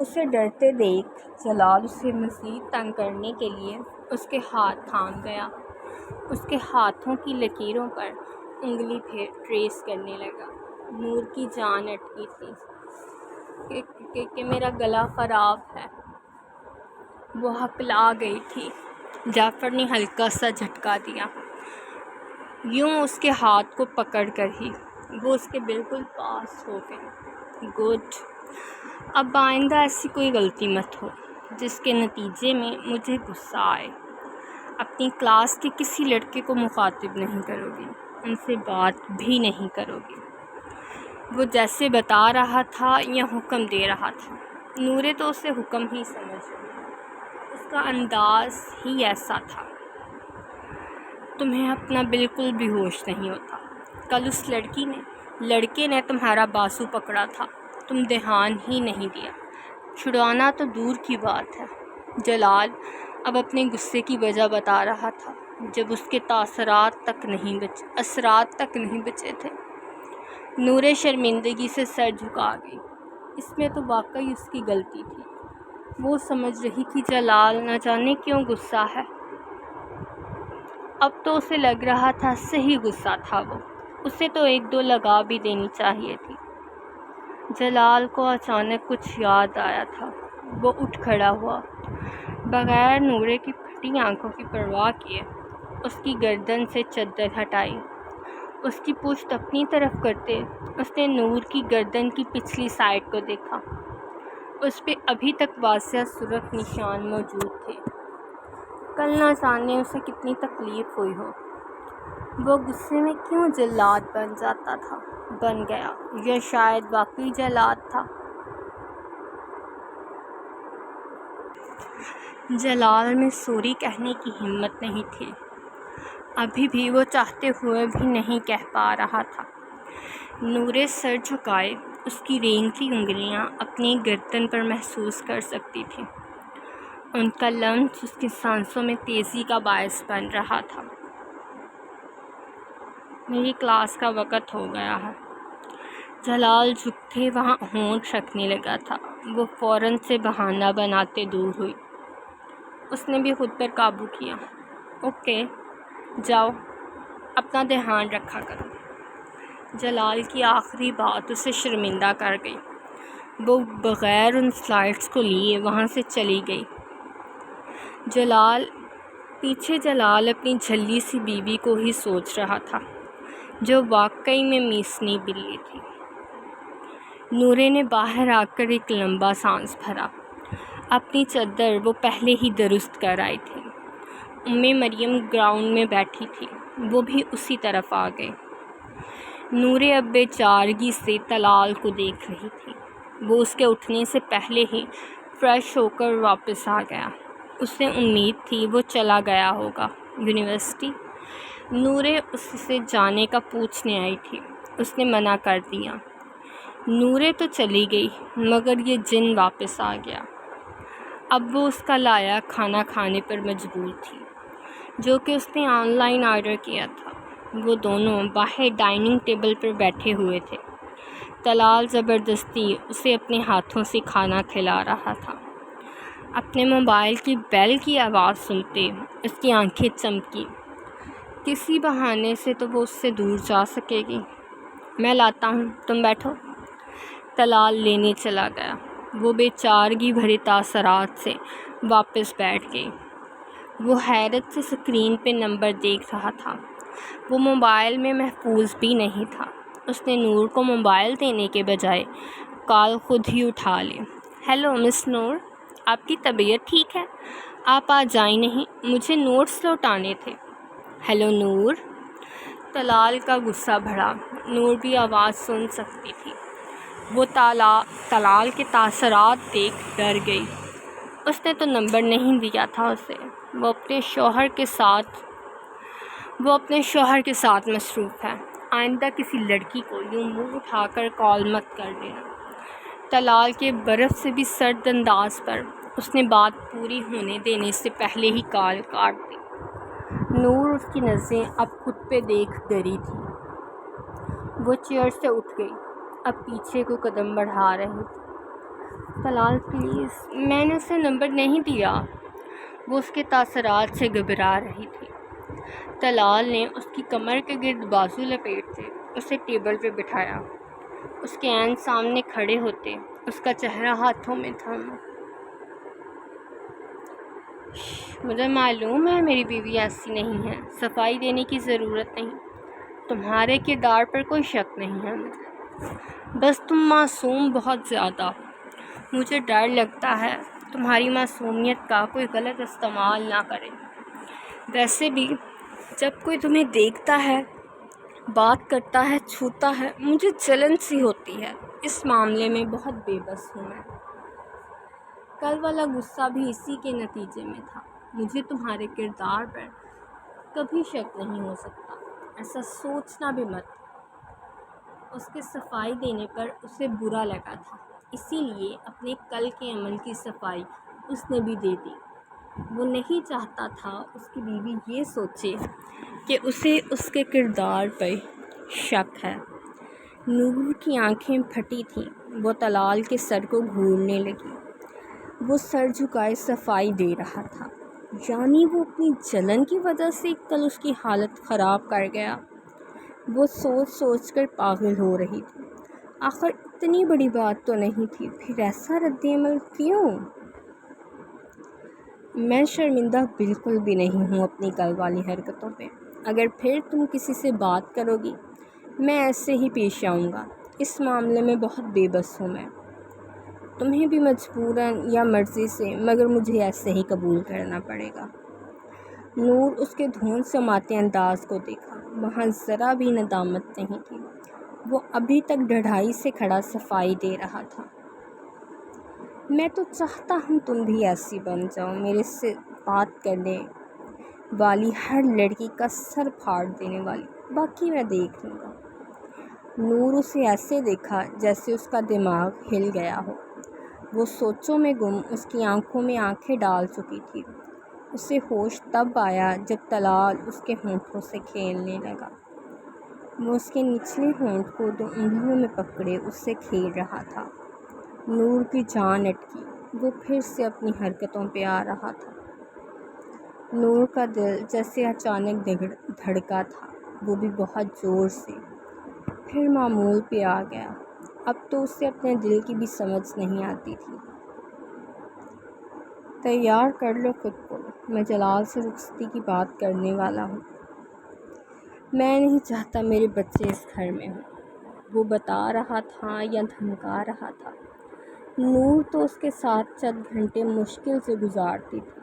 اسے ڈرتے دیکھ جلال اسے مزید تنگ کرنے کے لیے اس کے ہاتھ تھام گیا، اس کے ہاتھوں کی لکیروں پر انگلی ٹریس کرنے لگا۔ نور کی جان اٹکی تھی کہ میرا گلا خراب ہے، وہ ہکلا گئی تھی۔ جعفر نے ہلکا سا جھٹکا دیا، یوں اس کے ہاتھ کو پکڑ کر ہی وہ اس کے بالکل پاس ہو گئی۔ گڈ، اب آئندہ ایسی کوئی غلطی مت ہو جس کے نتیجے میں مجھے غصہ آئے۔ اپنی کلاس کے کسی لڑکے کو مخاطب نہیں کرو گی، ان سے بات بھی نہیں کرو گی۔ وہ جیسے بتا رہا تھا یا حکم دے رہا تھا، نورے تو اسے حکم ہی سمجھ رہی، اس کا انداز ہی ایسا تھا۔ تمہیں اپنا بالکل بھی ہوش نہیں ہوتا۔ کل اس لڑکے نے تمہارا بازو پکڑا تھا، تم دھیان ہی نہیں دیا۔ چھڑانا تو دور کی بات ہے۔ جلال اب اپنے غصے کی وجہ بتا رہا تھا، جب اس کے اثرات تک نہیں بچے تھے۔ نورے شرمندگی سے سر جھکا گئی۔ اس میں تو واقعی اس کی غلطی تھی۔ وہ سمجھ رہی تھی جلال نہ جانے کیوں غصہ ہے۔ اب تو اسے لگ رہا تھا صحیح غصہ تھا وہ، اسے تو ایک دو لگا بھی دینی چاہیے تھی۔ جلال کو اچانک کچھ یاد آیا تھا۔ وہ اٹھ کھڑا ہوا، بغیر نورے کی پھٹی آنکھوں کی پرواہ کیے اس کی گردن سے چادر ہٹائی۔ اس کی پشت اپنی طرف کرتے اس نے نور کی گردن کی پچھلی سائڈ کو دیکھا۔ اس پہ ابھی تک واضح سرخ نشان موجود تھے۔ کل نہ جانے اسے کتنی تکلیف ہوئی ہو۔ وہ غصے میں کیوں جلاد بن گیا، یا شاید واقعی جلاد تھا۔ جلال میں سوری کہنے کی ہمت نہیں تھی، ابھی بھی وہ چاہتے ہوئے بھی نہیں کہہ پا رہا تھا۔ نورے سر جھکائے اس کی رینگتی انگلیاں اپنی گردن پر محسوس کر سکتی تھی۔ ان کا لمس اس کی سانسوں میں تیزی کا باعث بن رہا تھا۔ میری کلاس کا وقت ہو گیا ہے۔ جلال جھکتے وہاں ہونٹ رکھنے لگا تھا۔ وہ فوراً سے بہانہ بناتے دور ہوئی۔ اس نے بھی خود پر قابو کیا۔ اوکے، جاؤ، اپنا دھیان رکھا کرو۔ جلال کی آخری بات اسے شرمندہ کر گئی۔ وہ بغیر ان سلائڈس کو لیے وہاں سے چلی گئی۔ جلال اپنی جھلی سی بیوی کو ہی سوچ رہا تھا، جو واقعی میں میسنی بلی تھی۔ نورے نے باہر آ کر ایک لمبا سانس بھرا۔ اپنی چادر وہ پہلے ہی درست کر آئی تھی۔ مریم گراؤنڈ میں بیٹھی تھی، وہ بھی اسی طرف آ گئی۔ نورے اب بے چارگی سے طلال کو دیکھ رہی تھی۔ وہ اس کے اٹھنے سے پہلے ہی فریش ہو کر واپس آ گیا۔ اسے امید تھی وہ چلا گیا ہوگا یونیورسٹی۔ نورے اس سے جانے کا پوچھنے آئی تھی، اس نے منع کر دیا۔ نورے تو چلی گئی مگر یہ جن واپس آ گیا۔ اب وہ اس کا لایا کھانا کھانے پر مجبور تھی، جو کہ اس نے آن لائن آرڈر کیا تھا۔ وہ دونوں باہر ڈائننگ ٹیبل پر بیٹھے ہوئے تھے۔ طلال زبردستی اسے اپنے ہاتھوں سے کھانا کھلا رہا تھا۔ اپنے موبائل کی بیل کی آواز سنتے اس کی آنکھیں چمکی۔ کسی بہانے سے تو وہ اس سے دور جا سکے گی۔ میں لاتا ہوں، تم بیٹھو۔ طلال لینے چلا گیا۔ وہ بے چارگی بھرے تاثرات سے واپس بیٹھ گئی۔ وہ حیرت سے اسکرین پہ نمبر دیکھ رہا تھا۔ وہ موبائل میں محفوظ بھی نہیں تھا۔ اس نے نور کو موبائل دینے کے بجائے کال خود ہی اٹھا لی۔ ہیلو مس نور، آپ کی طبیعت ٹھیک ہے؟ آپ آج آئی نہیں، مجھے نوٹس لوٹانے تھے۔ ہیلو نور، طلال کا غصہ بڑھا۔ نور بھی آواز سن سکتی تھی۔ وہ طلال کے تاثرات دیکھ ڈر گئی۔ اس نے تو نمبر نہیں دیا تھا اسے۔ وہ اپنے شوہر کے ساتھ مصروف ہے۔ آئندہ کسی لڑکی کو یوں منہ اٹھا کر کال مت کر دینا۔ طلال کے برف سے بھی سرد انداز پر اس نے بات پوری ہونے دینے سے پہلے ہی کال کاٹ دی۔ نور اس کی نظریں اب خود پہ دیکھ ڈری تھی۔ وہ چیئر سے اٹھ گئی، اب پیچھے کو قدم بڑھا رہی تھی۔ طلال پلیز، میں نے اسے نمبر نہیں دیا۔ وہ اس کے تاثرات سے گھبرا رہی تھی۔ طلال نے اس کی کمر کے گرد بازو لپیٹتے اسے ٹیبل پہ بٹھایا۔ اس کے عین سامنے کھڑے ہوتے اس کا چہرہ ہاتھوں میں تھاما۔ مجھے معلوم ہے میری بیوی ایسی نہیں ہے، صفائی دینے کی ضرورت نہیں، تمہارے کردار پر کوئی شک نہیں ہے مجھے، بس تم معصوم بہت زیادہ، مجھے ڈر لگتا ہے تمہاری معصومیت کا کوئی غلط استعمال نہ کرے۔ ویسے بھی جب کوئی تمہیں دیکھتا ہے، بات کرتا ہے، چھوتا ہے، مجھے جلن سی ہوتی ہے۔ اس معاملے میں بہت بے بس ہوں میں۔ کل والا غصہ بھی اسی کے نتیجے میں تھا۔ مجھے تمہارے کردار پر کبھی شک نہیں ہو سکتا، ایسا سوچنا بھی مت۔ اس کے صفائی دینے پر اسے برا لگا تھا، اسی لیے اپنے کل کے عمل کی صفائی اس نے بھی دے دی۔ وہ نہیں چاہتا تھا اس کی بیوی یہ سوچے کہ اسے اس کے کردار پر شک ہے۔ نور کی آنکھیں پھٹی تھیں، وہ طلال کے سر کو گھورنے لگی۔ وہ سر جھکائے صفائی دے رہا تھا، یعنی وہ اپنی جلن کی وجہ سے کل اس کی حالت خراب کر گیا۔ وہ سوچ سوچ کر پاگل ہو رہی تھی۔ آخر اتنی بڑی بات تو نہیں تھی، پھر ایسا رد عمل کیوں؟ میں شرمندہ بالکل بھی نہیں ہوں اپنی کل والی حرکتوں پہ۔ اگر پھر تم کسی سے بات کرو گی میں ایسے ہی پیش آؤں گا۔ اس معاملے میں بہت بے بس ہوں میں، تمہیں بھی مجبوراً یا مرضی سے، مگر مجھے ایسے ہی قبول کرنا پڑے گا۔ نور اس کے دھون سماتے انداز کو دیکھا، وہاں ذرا بھی ندامت نہیں تھی۔ وہ ابھی تک ڈھڑائی سے کھڑا صفائی دے رہا تھا۔ میں تو چاہتا ہوں تم بھی ایسی بن جاؤ، میرے سے بات کرنے والی ہر لڑکی کا سر پھاڑ دینے والی، باقی میں دیکھ لوں گا۔ نور اسے ایسے دیکھا جیسے اس کا دماغ ہل گیا ہو۔ وہ سوچوں میں گم اس کی آنکھوں میں آنکھیں ڈال چکی تھی۔ اسے ہوش تب آیا جب طلال اس کے ہونٹوں سے کھیلنے لگا۔ وہ اس کے نچلے ہونٹ کو 2 انگلیوں میں پکڑے اس سے کھیل رہا تھا۔ نور کی جان اٹکی، وہ پھر سے اپنی حرکتوں پہ آ رہا تھا۔ نور کا دل جیسے اچانک دھڑکا تھا، وہ بھی بہت زور سے، پھر معمول پہ آ گیا۔ اب تو اسے اپنے دل کی بھی سمجھ نہیں آتی تھی۔ تیار کر لو خود کو، میں جلال سے رخصتی کی بات کرنے والا ہوں۔ میں نہیں چاہتا میرے بچے اس گھر میں ہوں۔ وہ بتا رہا تھا یا دھمکا رہا تھا؟ نور تو اس کے ساتھ چند گھنٹے مشکل سے گزارتی تھی،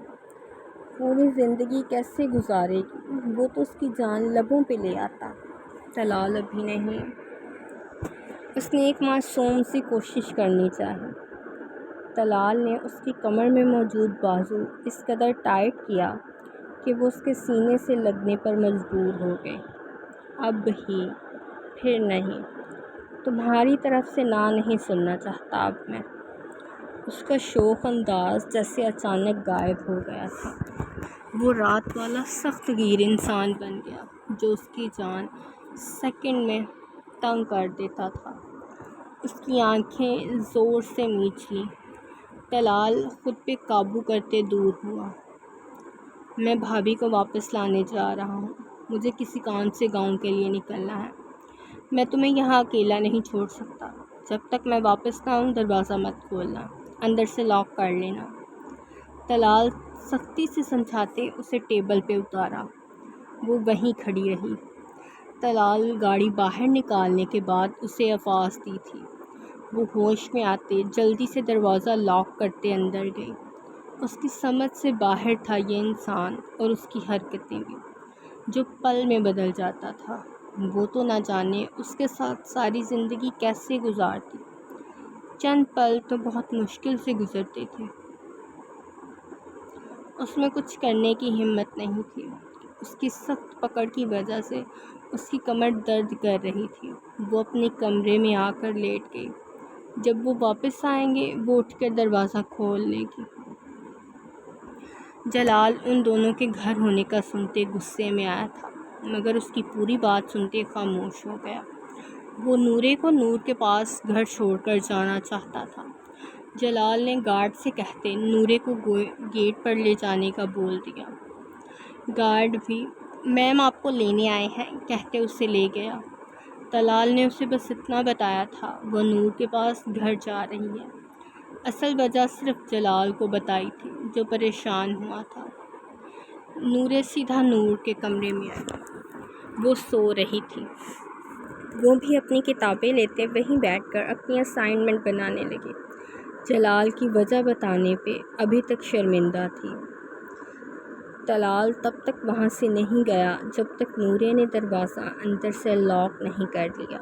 پوری زندگی کیسے گزارے گی؟ وہ تو اس کی جان لبوں پہ لے آتا۔ طلال ابھی نہیں۔ اس نے ایک معصوم سی کوشش کرنی چاہی۔ طلال نے اس کی کمر میں موجود بازو اس قدر ٹائٹ کیا کہ وہ اس کے سینے سے لگنے پر مجبور ہو گئی۔ اب ہی، پھر نہیں، تمہاری طرف سے نہ نہیں سننا چاہتا اب میں۔ اس کا شوخ انداز جیسے اچانک غائب ہو گیا تھا۔ وہ رات والا سخت گیر انسان بن گیا جو اس کی جان سیکنڈ میں تنگ کر دیتا تھا۔ اس کی آنکھیں زور سے میچ لیں۔ طلال خود پہ قابو کرتے دور ہوا۔ میں بھابھی کو واپس لانے جا رہا ہوں، مجھے کسی کام سے گاؤں کے لیے نکلنا ہے۔ میں تمہیں یہاں اکیلا نہیں چھوڑ سکتا۔ جب تک میں واپس نہ آؤں دروازہ مت کھولنا، اندر سے لاک کر لینا۔ طلال سختی سے سمجھاتے اسے ٹیبل پہ اتارا۔ وہ وہیں کھڑی رہی۔ طلال گاڑی باہر نکالنے کے بعد اسے آواز دی تھی۔ وہ ہوش میں آتے جلدی سے دروازہ لاک کرتے اندر گئی۔ اس کی سمجھ سے باہر تھا یہ انسان اور اس کی حرکتیں بھی، جو پل میں بدل جاتا تھا۔ وہ تو نہ جانے اس کے ساتھ ساری زندگی کیسے گزارتی۔ چند پل تو بہت مشکل سے گزرتے تھے۔ اس میں کچھ کرنے کی ہمت نہیں تھی۔ اس کی سخت پکڑ کی وجہ سے اس کی کمر درد کر رہی تھی۔ وہ اپنے کمرے میں آ کر لیٹ گئی۔ جب وہ واپس آئیں گے وہ اٹھ کر دروازہ کھول لے گی۔ جلال ان دونوں کے گھر ہونے کا سنتے غصے میں آیا تھا، مگر اس کی پوری بات سنتے خاموش ہو گیا۔ وہ نورے کو نور کے پاس گھر چھوڑ کر جانا چاہتا تھا، جلال نے گارڈ سے کہتے نورے کو گیٹ پر لے جانے کا بول دیا۔ گارڈ بھی میم آپ کو لینے آئے ہیں کہتے اسے لے گیا۔ طلال نے اسے بس اتنا بتایا تھا وہ نور کے پاس گھر جا رہی ہے۔ اصل وجہ صرف جلال کو بتائی تھی جو پریشان ہوا تھا۔ نورے سیدھا نور کے کمرے میں آئی۔ وہ سو رہی تھی۔ وہ بھی اپنی کتابیں لیتے وہیں بیٹھ کر اپنی اسائنمنٹ بنانے لگے۔ جلال کی وجہ بتانے پہ ابھی تک شرمندہ تھی۔ طلال تب تک وہاں سے نہیں گیا جب تک نورے نے دروازہ اندر سے لاک نہیں کر لیا۔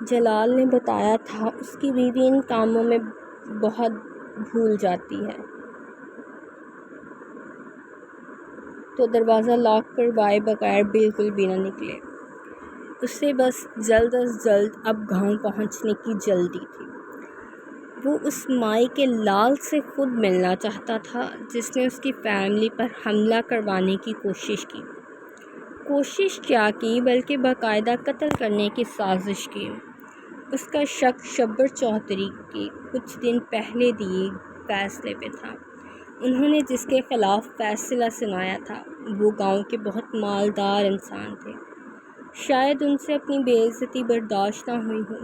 جلال نے بتایا تھا اس کی بیوی ان کاموں میں بہت بھول جاتی ہے، تو دروازہ لاک کروائے بغیر بالکل بھی نہ نکلے۔ اسے بس جلد از جلد اب گاؤں پہنچنے کی جلدی تھی۔ وہ اس مائی کے لال سے خود ملنا چاہتا تھا جس نے اس کی فیملی پر حملہ کروانے کی کوشش کیا کی بلکہ باقاعدہ قتل کرنے کی سازش کی۔ اس کا شک شبر چودھری کے کچھ دن پہلے دیے فیصلے پہ تھا۔ انہوں نے جس کے خلاف فیصلہ سنایا تھا وہ گاؤں کے بہت مالدار انسان تھے۔ شاید ان سے اپنی بے عزتی برداشت نہ ہوئی ہو۔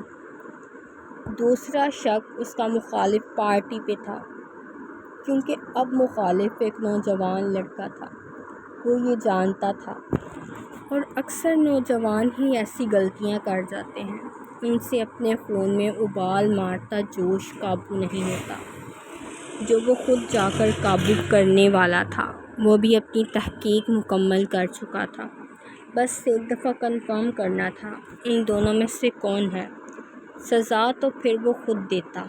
دوسرا شک اس کا مخالف پارٹی پہ تھا، کیونکہ اب مخالف ایک نوجوان لڑکا تھا۔ وہ یہ جانتا تھا، اور اکثر نوجوان ہی ایسی غلطیاں کر جاتے ہیں، ان سے اپنے خون میں ابال مارتا جوش قابو نہیں ہوتا جو وہ خود جا کر قابو کرنے والا تھا۔ وہ بھی اپنی تحقیق مکمل کر چکا تھا، بس ایک دفعہ کنفرم کرنا تھا ان دونوں میں سے کون ہے۔ سزا تو پھر وہ خود دیتا۔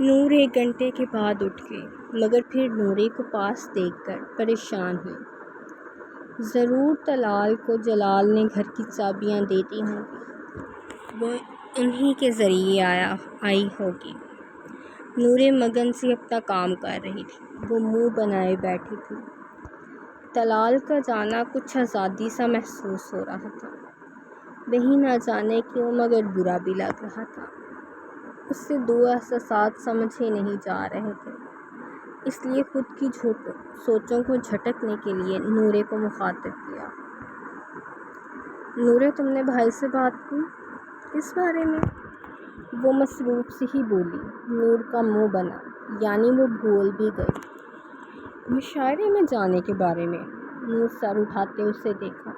نور 1 گھنٹے کے بعد اٹھ گئی، مگر پھر نورے کو پاس دیکھ کر پریشان ہوئی۔ ضرور طلال کو جلال نے گھر کی چابیاں دے دی ہوں گی، وہ انہی کے ذریعے آئی ہوگی۔ نورے مگن سے اپنا کام کر رہی تھی، وہ منہ بنائے بیٹھی تھی۔ طلال کا جانا کچھ آزادی سا محسوس ہو رہا تھا، وہی نہ جانے کیوں مگر برا بھی لگ رہا تھا۔ اس سے 2 احساسات سمجھے نہیں جا رہے تھے، اس لیے خود کی سوچوں کو جھٹکنے کے لیے نورے کو مخاطب کیا۔ نورے تم نے بھائی سے بات کی؟ کس بارے میں؟ وہ مصروف سے ہی بولی۔ نور کا منہ بنا، یعنی وہ بھول بھی گئی۔ مشاعرے میں جانے کے بارے میں۔ نور سر اٹھاتے اسے دیکھا۔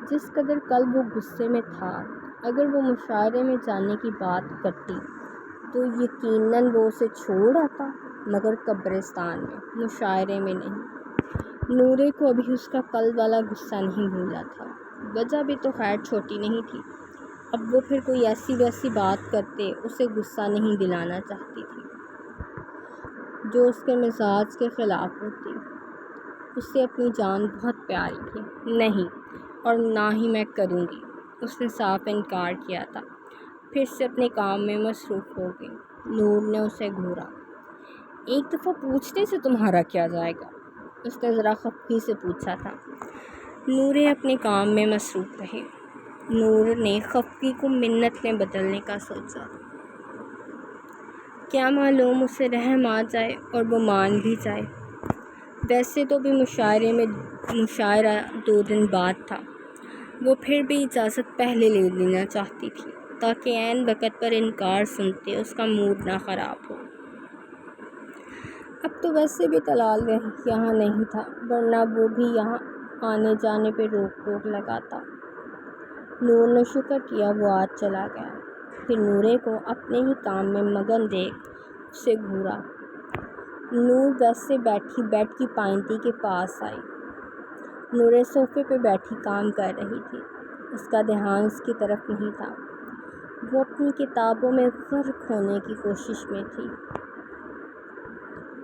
جس قدر کل وہ غصے میں تھا، اگر وہ مشاعرے میں جانے کی بات کرتی تو یقیناً وہ اسے چھوڑ آتا، مگر قبرستان میں، مشاعرے میں نہیں۔ نورے کو ابھی اس کا کل والا غصہ نہیں بھولا تھا۔ وجہ بھی تو خیر چھوٹی نہیں تھی، اب وہ پھر کوئی ایسی ویسی بات کرتے اسے غصہ نہیں دلانا چاہتی تھی جو اس کے مزاج کے خلاف ہوتی۔ اسے اپنی جان بہت پیاری تھی۔ نہیں، اور نہ ہی میں کروں گی، اس نے صاف انکار کیا تھا۔ پھر سے اپنے کام میں مصروف ہو گئی۔ نور نے اسے گھورا۔ ایک دفعہ پوچھنے سے تمہارا کیا جائے گا؟ اس نے ذرا خفگی سے پوچھا تھا۔ نورے اپنے کام میں مصروف رہی۔ نور نے خفگی کو منت میں بدلنے کا سوچا۔ کیا معلوم اسے رحم آ جائے اور وہ مان بھی جائے۔ ویسے تو بھی مشاعرہ 2 دن بعد تھا، وہ پھر بھی اجازت پہلے لے لینا چاہتی تھی تاکہ عین وقت پر انکار سنتے اس کا موڈ نہ خراب ہو۔ اب تو ویسے بھی طلال یہاں نہیں تھا، ورنہ وہ بھی یہاں آنے جانے پہ روک لگاتا۔ نور نے شکر کیا وہ آج چلا گیا۔ پھر نورے کو اپنے ہی کام میں مگن دیکھ اسے گھورا۔ نور ویسے بیٹھی بیڈ کی پائنٹی کے پاس آئی۔ نورے صوفے پہ بیٹھی کام کر رہی تھی، اس کا دھیان اس کی طرف نہیں تھا۔ وہ اپنی کتابوں میں غرق ہونے کی کوشش میں تھی۔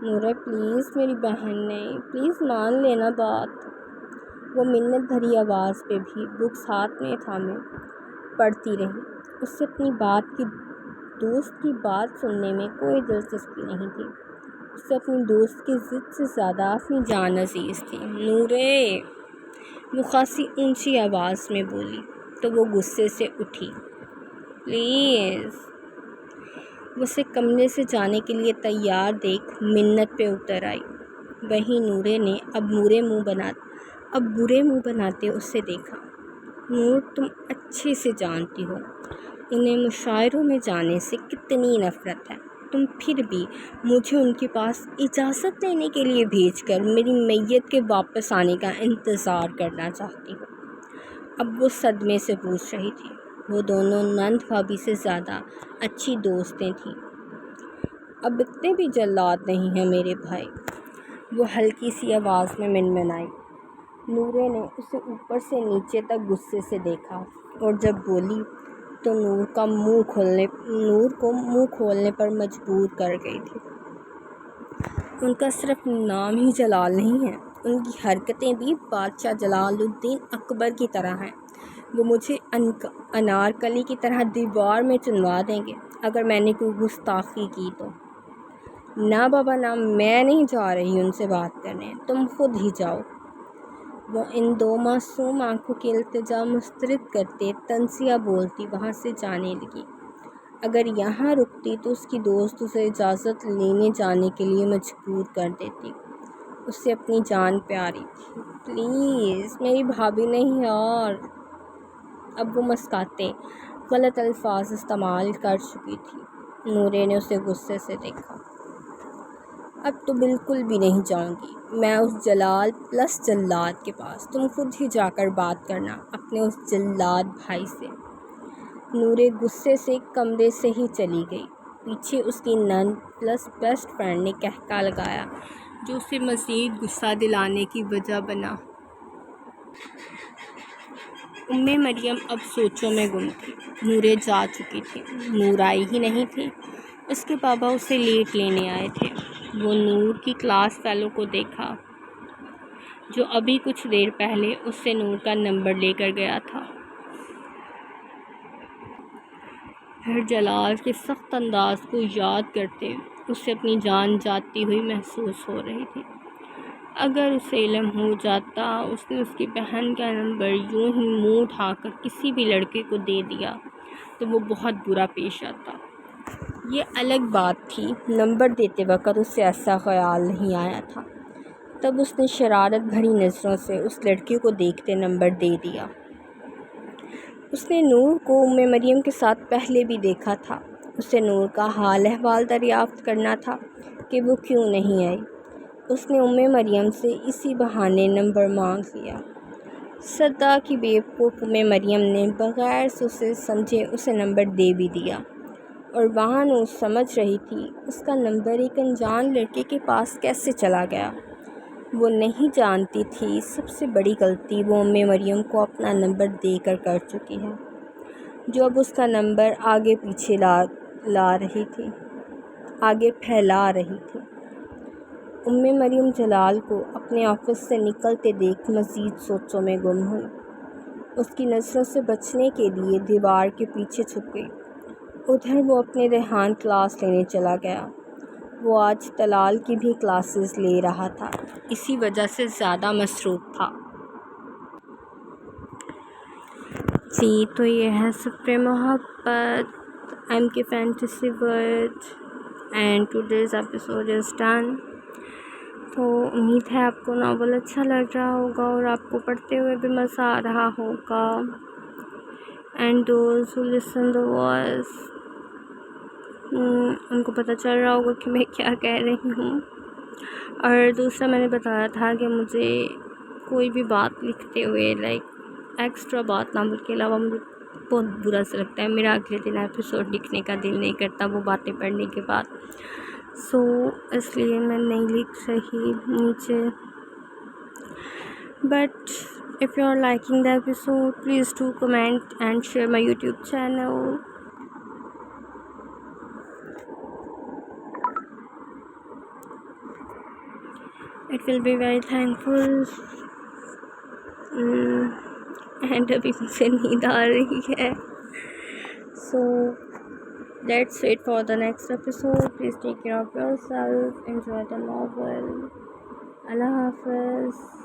نورے پلیز میری بہن نہیں، پلیز مان لینا بات۔ وہ منت بھری آواز پہ بھی بکس ہاتھ میں تھامے پڑھتی رہی۔ اس سے اپنی دوست کی بات سننے میں کوئی دلچسپی نہیں تھی، اس سے اپنی دوست کی ضد سے زیادہ اپنی جان عزیز تھی۔ نورے، وہ خاصی اونچی آواز میں بولی تو وہ غصے سے اٹھی۔ پلیز، وہ اسے کمرے سے جانے کے لیے تیار دیکھ منت پہ اتر آئی۔ وہیں نورے نے اب برے منہ بناتے اسے دیکھا۔ نور، تم اچھے سے جانتی ہو انہیں مشاعروں میں جانے سے کتنی نفرت ہے، تم پھر بھی مجھے ان کے پاس اجازت لینے کے لیے بھیج کر میری میت کے واپس آنے کا انتظار کرنا چاہتی ہو۔ اب وہ صدمے سے پوچھ رہی تھی۔ وہ دونوں نند بھابھی سے زیادہ اچھی دوستیں تھیں۔ اب اتنے بھی جلاد نہیں ہیں میرے بھائی، وہ ہلکی سی آواز میں منمنائی۔ نورے نے اسے اوپر سے نیچے تک غصے سے دیکھا اور جب بولی تو نور کو منہ کھولنے پر مجبور کر گئی تھی۔ ان کا صرف نام ہی جلال نہیں ہے، ان کی حرکتیں بھی بادشاہ جلال الدین اکبر کی طرح ہیں۔ وہ مجھے انارکلی کی طرح دیوار میں چنوا دیں گے اگر میں نے کوئی گستاخی کی تو۔ نہ بابا نہ، میں نہیں جا رہی ان سے بات کرنے، تم خود ہی جاؤ۔ وہ ان دو معصوم آنکھوں کی التجا مسترد کرتے تنزیہ بولتی وہاں سے جانے لگی۔ اگر یہاں رکتی تو اس کی دوست اسے اجازت لینے جانے کے لیے مجبور کر دیتی۔ اسے اپنی جان پیاری تھی، پلیز میری بھابھی نہیں یار۔ اب وہ مسکاتے غلط الفاظ استعمال کر چکی تھی۔ نورے نے اسے غصے سے دیکھا۔ اب تو بالکل بھی نہیں جاؤں گی میں اس جلال پلس جلاد کے پاس، تم خود ہی جا کر بات کرنا اپنے اس جلاد بھائی سے۔ نورے غصے سے کمرے سے ہی چلی گئی۔ پیچھے اس کی نند پلس بیسٹ فرینڈ نے کہکا لگایا جو اسے مزید غصہ دلانے کی وجہ بنا۔ مریم اب سوچوں میں گم تھی۔ نورے جا چکی تھی، نور آئی ہی نہیں تھی۔ اس کے بابا اسے لیٹ لینے آئے تھے۔ وہ نور کی کلاس فیلو کو دیکھا جو ابھی کچھ دیر پہلے اس سے نور کا نمبر لے کر گیا تھا۔ پھر جلال کے سخت انداز کو یاد کرتے اسے اپنی جان جاتی ہوئی محسوس ہو رہی تھی۔ اگر اسے علم ہو جاتا اس نے اس کی بہن کا نمبر یوں ہی منہ اٹھا کر کسی بھی لڑکے کو دے دیا تو وہ بہت برا پیش آتا۔ یہ الگ بات تھی نمبر دیتے وقت اسے ایسا خیال نہیں آیا تھا، تب اس نے شرارت بھری نظروں سے اس لڑکے کو دیکھتے نمبر دے دیا۔ اس نے نور کو مریم کے ساتھ پہلے بھی دیکھا تھا۔ اسے نور کا حال احوال دریافت کرنا تھا کہ وہ کیوں نہیں آئی۔ اس نے مریم سے اسی بہانے نمبر مانگ لیا۔ صدا کی بیوقوف مریم نے بغیر سوچے سمجھے اسے نمبر دے بھی دیا، اور وہاں نور سمجھ رہی تھی اس کا نمبر ایک انجان لڑکے کے پاس کیسے چلا گیا۔ وہ نہیں جانتی تھی سب سے بڑی غلطی وہ مریم کو اپنا نمبر دے کر چکی ہے، جو اب اس کا نمبر آگے پیچھے آگے پھیلا رہی تھی۔ مریم جلال کو اپنے آفس سے نکلتے دیکھ مزید سوچوں میں گم ہوئی۔ اس کی نظروں سے بچنے کے لیے دیوار کے پیچھے چھپ گئی۔ ادھر وہ اپنے ریحان کلاس لینے چلا گیا۔ وہ آج طلال کی بھی کلاسز لے رہا تھا، اسی وجہ سے زیادہ مصروف تھا۔ جی تو یہ ہے سفر محبت ایم کے fantasy world and today's episode is done. تو امید ہے آپ کو ناول اچھا لگ رہا ہوگا اور آپ کو پڑھتے ہوئے بھی مزہ آ رہا ہوگا۔ And those who listen the voice ان کو پتہ چل رہا ہوگا کہ میں کیا کہہ رہی ہوں۔ اور دوسرا میں نے بتایا تھا کہ مجھے کوئی بھی بات لکھتے ہوئے ایکسٹرا بات ناول کے علاوہ مجھے بہت برا سا لگتا ہے، میرا اگلے دن ایپیسوڈ لکھنے کا دل نہیں کرتا وہ باتیں پڑھنے کے بعد، اس لیے میں نہیں لکھ رہی نیچے۔ But if you are liking the episode, please do comment and share my YouTube channel. It will be very thankful. And ابھی مجھے نیند آ رہی ہے. So let's wait for the next episode. Please take care of yourself. Enjoy the novel. Allah Hafiz.